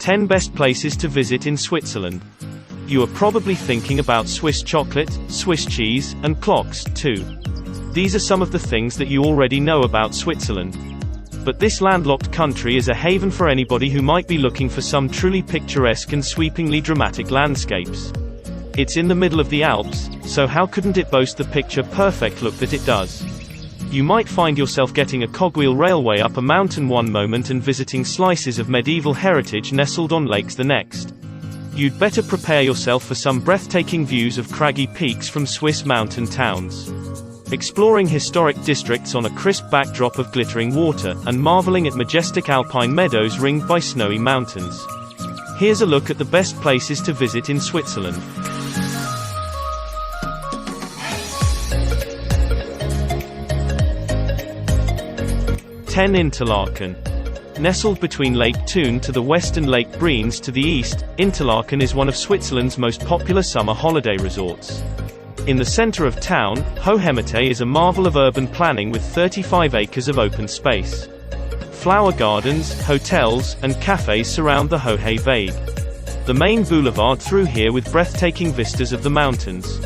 10 best places to visit in Switzerland. You are probably thinking about Swiss chocolate, Swiss cheese, and clocks, too. These are some of the things that you already know about Switzerland. But this landlocked country is a haven for anybody who might be looking for some truly picturesque and sweepingly dramatic landscapes. It's in the middle of the Alps, so how couldn't it boast the picture-perfect look that it does? You might find yourself getting a cogwheel railway up a mountain one moment and visiting slices of medieval heritage nestled on lakes the next. You'd better prepare yourself for some breathtaking views of craggy peaks from Swiss mountain towns. Exploring historic districts on a crisp backdrop of glittering water, and marveling at majestic alpine meadows ringed by snowy mountains. Here's a look at the best places to visit in Switzerland. 10. Interlaken. Nestled between Lake Thun to the west and Lake Brienz to the east, Interlaken is one of Switzerland's most popular summer holiday resorts. In the center of town, Hohenems is a marvel of urban planning with 35 acres of open space. Flower gardens, hotels, and cafes surround the Hohe Weg. The main boulevard through here with breathtaking vistas of the mountains.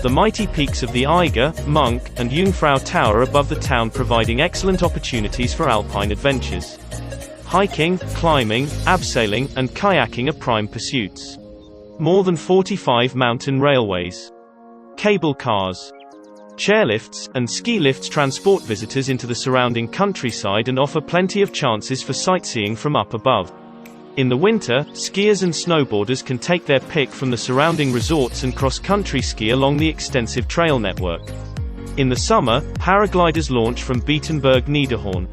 The mighty peaks of the Eiger, Monk, and Jungfrau Tower above the town providing excellent opportunities for alpine adventures. Hiking, climbing, abseiling, and kayaking are prime pursuits. More than 45 mountain railways, cable cars, chairlifts, and ski lifts transport visitors into the surrounding countryside and offer plenty of chances for sightseeing from up above. In the winter, skiers and snowboarders can take their pick from the surrounding resorts and cross-country ski along the extensive trail network. In the summer, paragliders launch from Beatenberg Niederhorn.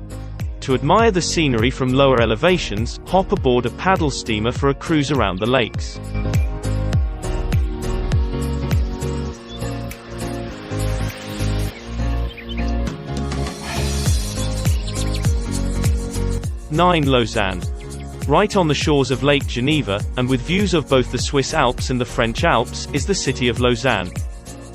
To admire the scenery from lower elevations, hop aboard a paddle steamer for a cruise around the lakes. Lausanne. Right on the shores of Lake Geneva, and with views of both the Swiss Alps and the French Alps, is the city of Lausanne.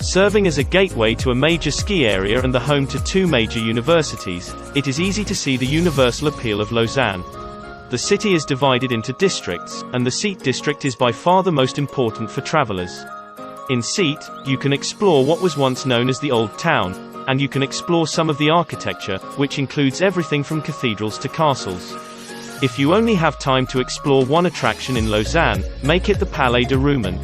Serving as a gateway to a major ski area and the home to 2 major universities, it is easy to see the universal appeal of Lausanne. The city is divided into districts, and the Seat district is by far the most important for travelers. In Seat, you can explore what was once known as the Old Town, and you can explore some of the architecture, which includes everything from cathedrals to castles. If you only have time to explore one attraction in Lausanne, make it the Palais de Rumon.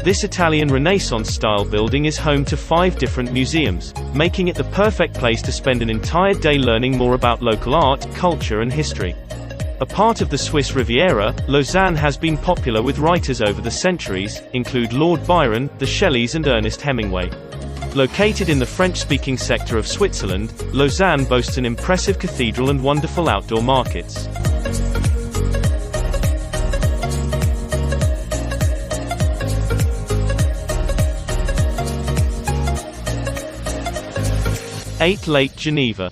This Italian Renaissance-style building is home to 5 different museums, making it the perfect place to spend an entire day learning more about local art, culture and history. A part of the Swiss Riviera, Lausanne has been popular with writers over the centuries, include Lord Byron, the Shelleys and Ernest Hemingway. Located in the French-speaking sector of Switzerland, Lausanne boasts an impressive cathedral and wonderful outdoor markets. Lake Geneva.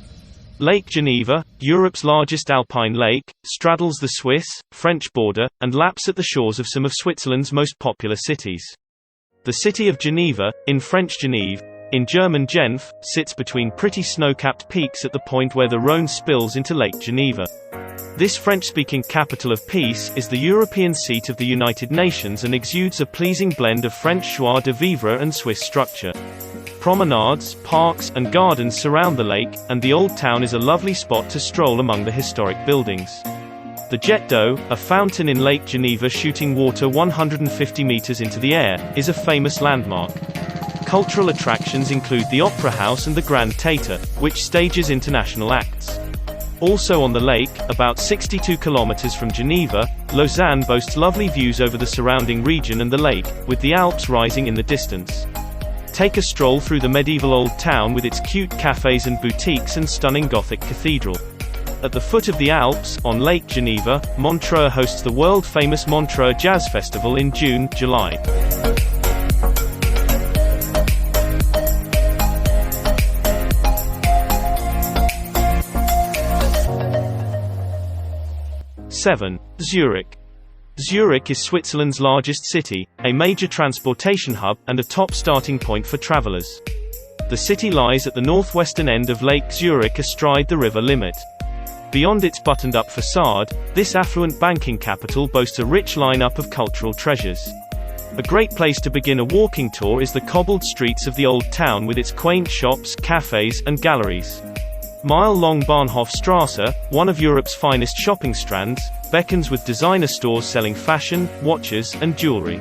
Lake Geneva, Europe's largest alpine lake, straddles the Swiss-French border, and laps at the shores of some of Switzerland's most popular cities. The city of Geneva, in French Genève, in German Genf, sits between pretty snow-capped peaks at the point where the Rhône spills into Lake Geneva. This French-speaking capital of peace is the European seat of the United Nations and exudes a pleasing blend of French joie de vivre and Swiss structure. Promenades, parks, and gardens surround the lake, and the Old Town is a lovely spot to stroll among the historic buildings. The Jet d'eau, a fountain in Lake Geneva shooting water 150 meters into the air, is a famous landmark. Cultural attractions include the Opera House and the Grand Theatre, which stages international acts. Also on the lake, about 62 kilometers from Geneva, Lausanne boasts lovely views over the surrounding region and the lake, with the Alps rising in the distance. Take a stroll through the medieval Old Town with its cute cafes and boutiques and stunning Gothic cathedral. At the foot of the Alps, on Lake Geneva, Montreux hosts the world-famous Montreux Jazz Festival in June-July. Zurich. Zurich is Switzerland's largest city, a major transportation hub, and a top starting point for travelers. The city lies at the northwestern end of Lake Zurich astride the river Limmat. Beyond its buttoned-up facade, this affluent banking capital boasts a rich lineup of cultural treasures. A great place to begin a walking tour is the cobbled streets of the Old Town with its quaint shops, cafes, and galleries. Mile-long Bahnhofstrasse, one of Europe's finest shopping strands, beckons with designer stores selling fashion, watches, and jewelry.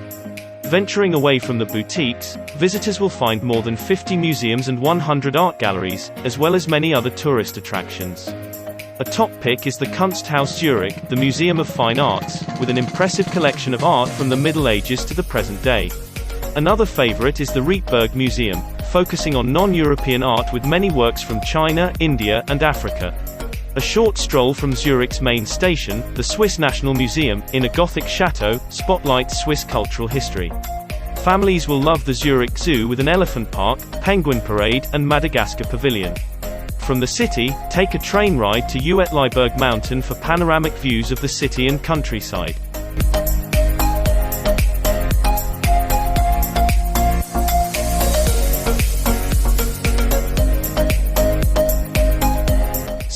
Venturing away from the boutiques, visitors will find more than 50 museums and 100 art galleries, as well as many other tourist attractions. A top pick is the Kunsthaus Zurich, the Museum of Fine Arts, with an impressive collection of art from the Middle Ages to the present day. Another favorite is the Rietberg Museum, focusing on non-European art with many works from China, India, and Africa. A short stroll from Zurich's main station, the Swiss National Museum, in a Gothic chateau, spotlights Swiss cultural history. Families will love the Zurich Zoo with an elephant park, penguin parade, and Madagascar pavilion. From the city, take a train ride to Uetliberg Mountain for panoramic views of the city and countryside.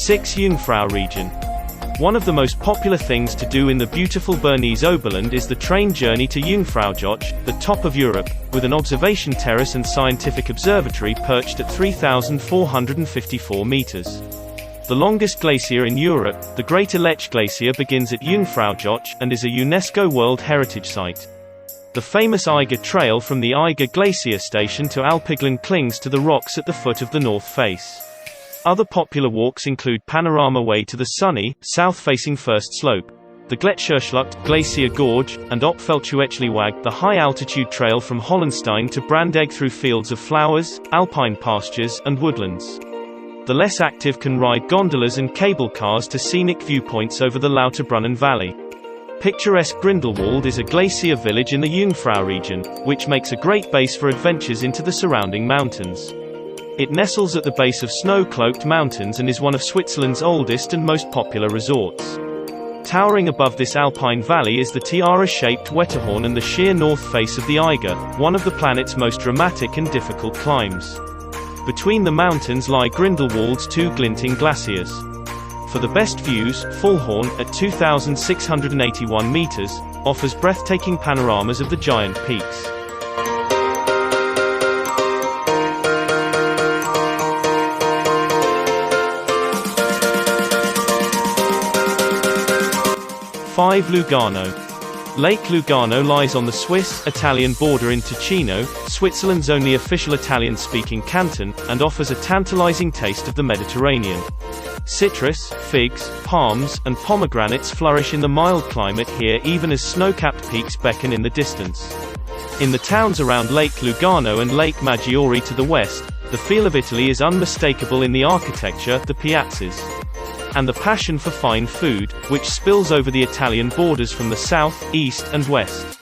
Jungfrau Region. One of the most popular things to do in the beautiful Bernese Oberland is the train journey to Jungfrau Region, the top of Europe, with an observation terrace and scientific observatory perched at 3,454 meters. The longest glacier in Europe, the Greater Lech Glacier, begins at Jungfrau Region and is a UNESCO World Heritage Site. The famous Eiger Trail from the Eiger Glacier Station to Alpiglen clings to the rocks at the foot of the north face. Other popular walks include Panorama Way to the sunny, south-facing first slope, the Gletscherschlucht, Glacier Gorge, and Opfeldtjuechliwag, the high-altitude trail from Hollenstein to Brandegg through fields of flowers, alpine pastures, and woodlands. The less active can ride gondolas and cable cars to scenic viewpoints over the Lauterbrunnen Valley. Picturesque Grindelwald is a glacier village in the Jungfrau region, which makes a great base for adventures into the surrounding mountains. It nestles at the base of snow-cloaked mountains and is one of Switzerland's oldest and most popular resorts. Towering above this alpine valley is the tiara-shaped Wetterhorn and the sheer north face of the Eiger, one of the planet's most dramatic and difficult climbs. Between the mountains lie Grindelwald's two glinting glaciers. For the best views, Vollhorn, at 2,681 meters, offers breathtaking panoramas of the giant peaks. Lugano. Lake Lugano lies on the Swiss-Italian border in Ticino, Switzerland's only official Italian-speaking canton, and offers a tantalizing taste of the Mediterranean. Citrus, figs, palms, and pomegranates flourish in the mild climate here even as snow-capped peaks beckon in the distance. In the towns around Lake Lugano and Lake Maggiore to the west, the feel of Italy is unmistakable in the architecture, the piazzas, and the passion for fine food, which spills over the Italian borders from the south, east, and west.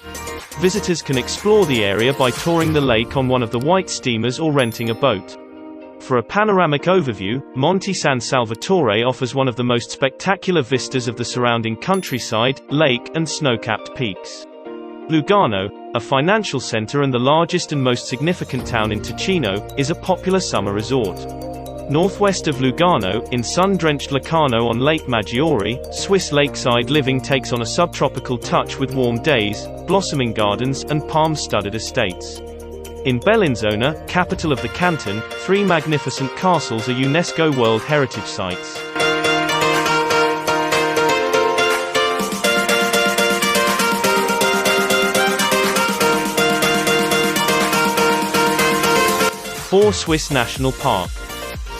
Visitors can explore the area by touring the lake on one of the white steamers or renting a boat. For a panoramic overview, Monte San Salvatore offers one of the most spectacular vistas of the surrounding countryside, lake, and snow-capped peaks. Lugano, a financial center and the largest and most significant town in Ticino, is a popular summer resort. Northwest of Lugano, in sun-drenched Locarno on Lake Maggiore, Swiss lakeside living takes on a subtropical touch with warm days, blossoming gardens, and palm-studded estates. In Bellinzona, capital of the canton, 3 magnificent castles are UNESCO World Heritage Sites. Swiss National Park.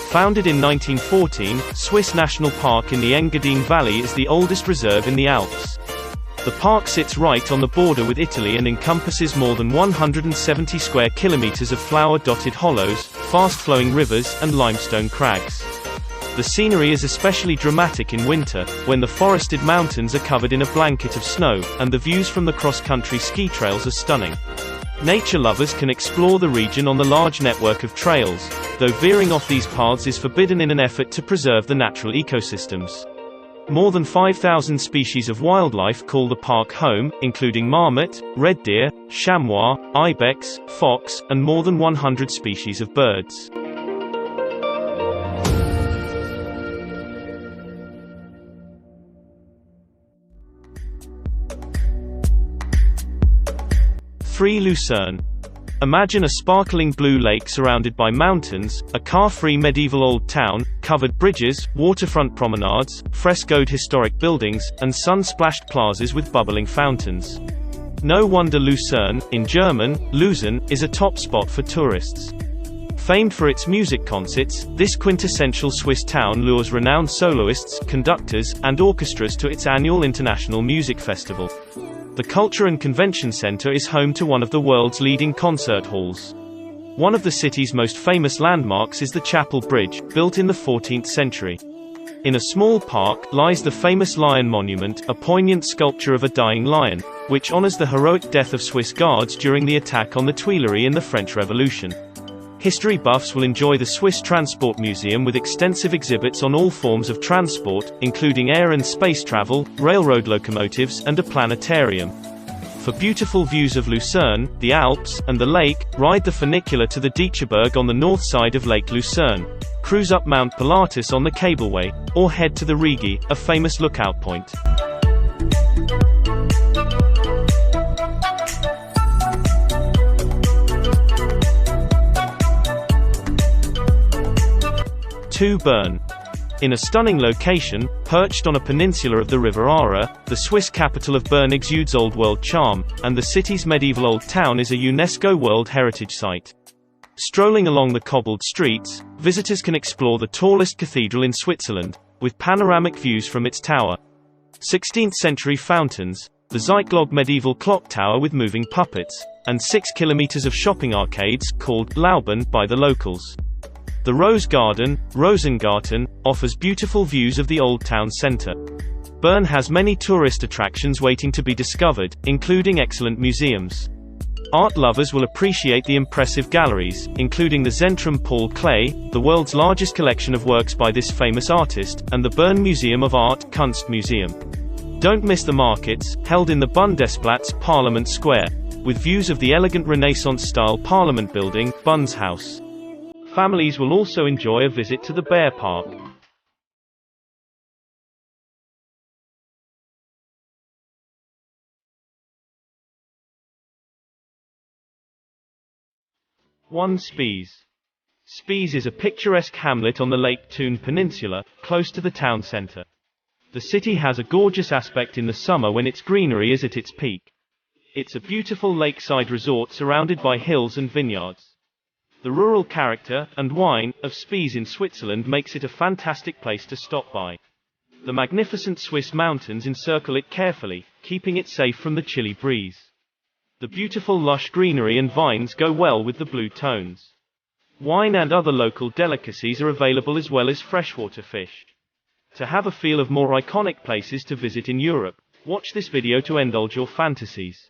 Founded in 1914, Swiss National Park in the Engadine Valley is the oldest reserve in the Alps. The park sits right on the border with Italy and encompasses more than 170 square kilometers of flower-dotted hollows, fast-flowing rivers, and limestone crags. The scenery is especially dramatic in winter, when the forested mountains are covered in a blanket of snow, and the views from the cross-country ski trails are stunning. Nature lovers can explore the region on the large network of trails, though veering off these paths is forbidden in an effort to preserve the natural ecosystems. More than 5,000 species of wildlife call the park home, including marmot, red deer, chamois, ibex, fox, and more than 100 species of birds. 3. Lucerne. Imagine a sparkling blue lake surrounded by mountains, a car-free medieval old town, covered bridges, waterfront promenades, frescoed historic buildings, and sun-splashed plazas with bubbling fountains. No wonder Lucerne, in German, Lausanne, is a top spot for tourists. Famed for its music concerts, this quintessential Swiss town lures renowned soloists, conductors, and orchestras to its annual international music festival. The Culture and Convention Center is home to one of the world's leading concert halls. One of the city's most famous landmarks is the Chapel Bridge, built in the 14th century. In a small park lies the famous Lion Monument, a poignant sculpture of a dying lion, which honors the heroic death of Swiss guards during the attack on the Tuileries in the French Revolution. History buffs will enjoy the Swiss Transport Museum with extensive exhibits on all forms of transport, including air and space travel, railroad locomotives, and a planetarium. For beautiful views of Lucerne, the Alps, and the lake, ride the funicular to the Dietschberg on the north side of Lake Lucerne, cruise up Mount Pilatus on the cableway, or head to the Rigi, a famous lookout point. Bern. In a stunning location, perched on a peninsula of the River Aare, the Swiss capital of Bern exudes Old World charm, and the city's medieval old town is a UNESCO World Heritage Site. Strolling along the cobbled streets, visitors can explore the tallest cathedral in Switzerland, with panoramic views from its tower. 16th-century fountains, the Zeitlog medieval clock tower with moving puppets, and 6 kilometers of shopping arcades, called Lauben by the locals. The Rose Garden, Rosengarten, offers beautiful views of the old town center. Bern has many tourist attractions waiting to be discovered, including excellent museums. Art lovers will appreciate the impressive galleries, including the Zentrum Paul Klee, the world's largest collection of works by this famous artist, and the Bern Museum of Art, Kunstmuseum. Don't miss the markets, held in the Bundesplatz, Parliament Square, with views of the elegant Renaissance-style Parliament building, Bun's House. Families will also enjoy a visit to the Bear Park. Spiez. Spiez is a picturesque hamlet on the Lake Thun Peninsula, close to the town center. The city has a gorgeous aspect in the summer when its greenery is at its peak. It's a beautiful lakeside resort surrounded by hills and vineyards. The rural character, and wine, of Spiez in Switzerland makes it a fantastic place to stop by. The magnificent Swiss mountains encircle it carefully, keeping it safe from the chilly breeze. The beautiful lush greenery and vines go well with the blue tones. Wine and other local delicacies are available as well as freshwater fish. To have a feel of more iconic places to visit in Europe, watch this video to indulge your fantasies.